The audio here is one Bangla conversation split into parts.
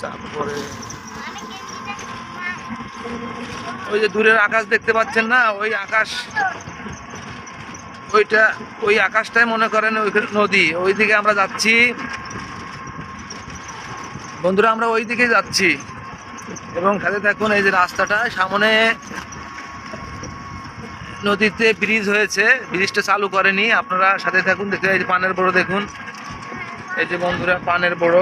চাপ পড়ে। ওই যে দূরের আকাশ দেখতে পাচ্ছেন না, ওই আকাশ, ওইটা, ওই আকাশটাই মনে করেন ওই নদী। ওইদিকে আমরা যাচ্ছি বন্ধুরা, আমরা ওই দিকে যাচ্ছি এবং সাথে দেখুন এই যে রাস্তাটা সামনে নদীতে ব্রিজ হয়েছে, ব্রিজটা চালু করেনি। আপনারা সাথে থাকুন, দেখতে এই যে পানের বড় দেখুন, এই যে বন্ধুরা পানের বড়।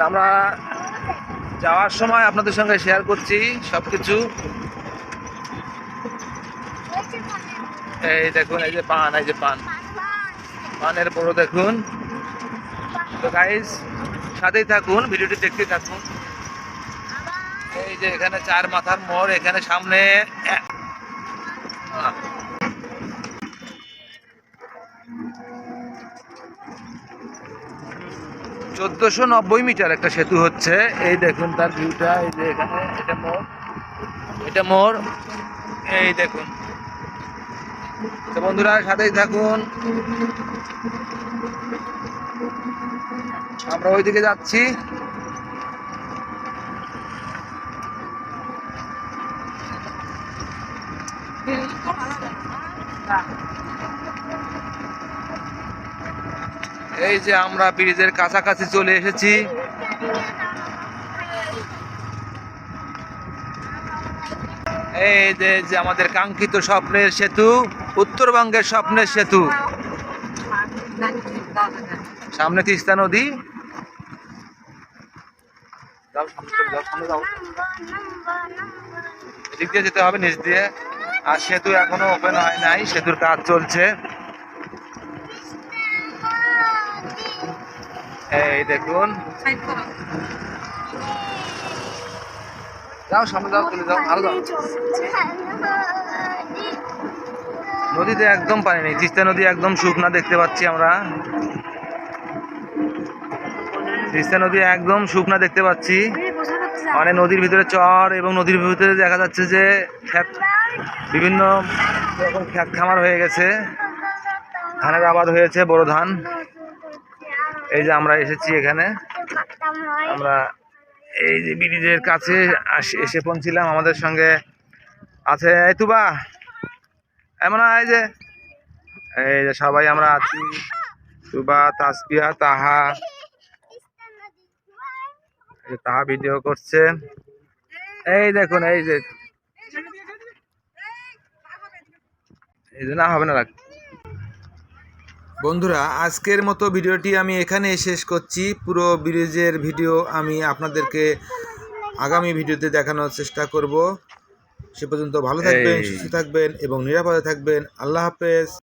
আমরা যাওয়ার সময় আপনাদের সঙ্গে শেয়ার করছি সবকিছু। এই দেখুন এই যে পান, এই যে পান, পানের বড় দেখুন। তো গাইস সাথেই থাকুন, ভিডিওটি দেখতে থাকুন। এই যে এখানে চার মাথার মোড়, এখানে সামনে 1490 মিটার একটা সেতু হচ্ছে। এই দেখুন তার ভিউটা, এই যে এখানে এটা মোড়, এটা মোড়, এই দেখুন। তো বন্ধুরা সাথেই থাকুন, আমরা ওইদিকে যাচ্ছি। এই যে আমরা ব্রিজের কাছাকাছি চলে এসেছি। এই যে আমাদের কাঙ্ক্ষিত স্বপ্নের সেতু, উত্তরবঙ্গের স্বপ্নের সেতু। সামনে তিস্তা নদী, এদিক দিয়ে যেতে হবে নিচ দিয়ে। আর সেতু এখনো ওপেন হয় নাই, সেতুর কাজ চলছে। এই দেখুন, যাও সামনে যাও, চলে যাও, আরো যাও। নদীতে একদম পানি নেই, তিস্তা নদী একদম শুকনা দেখতে পাচ্ছি আমরা। তিস্তা নদী একদম শুকনা দেখতে পাচ্ছি, মানে নদীর ভিতরে চর এবং নদীর ভিতরে দেখা যাচ্ছে যে ক্ষেত, বিভিন্ন রকম ক্ষেত খামার হয়ে গেছে, ধানের আবাদ হয়েছে, বড় ধান। এই যে আমরা এসেছি এখানে, আমরা এই যে ব্রিজের কাছে এসে পৌঁছিলাম। আমাদের সঙ্গে আছে এই তুবা, এমন এই যে সবাই আমরা আছি, তুবা, তাসপিয়া, তাহা। তাহা ভিডিও করছে। এই দেখুন এই যে না হবে না রাখ। বন্ধুরা আজকের মতো ভিডিওটি আমি এখানে শেষ করছি। পুরো ব্রিজের ভিডিও আমি আপনাদেরকে আগামী ভিডিওতে দেখানোর চেষ্টা করব। সে পর্যন্ত ভালো থাকবেন, সুস্থ থাকবেন এবং নিরাপদে থাকবেন। আল্লাহ হাফেজ।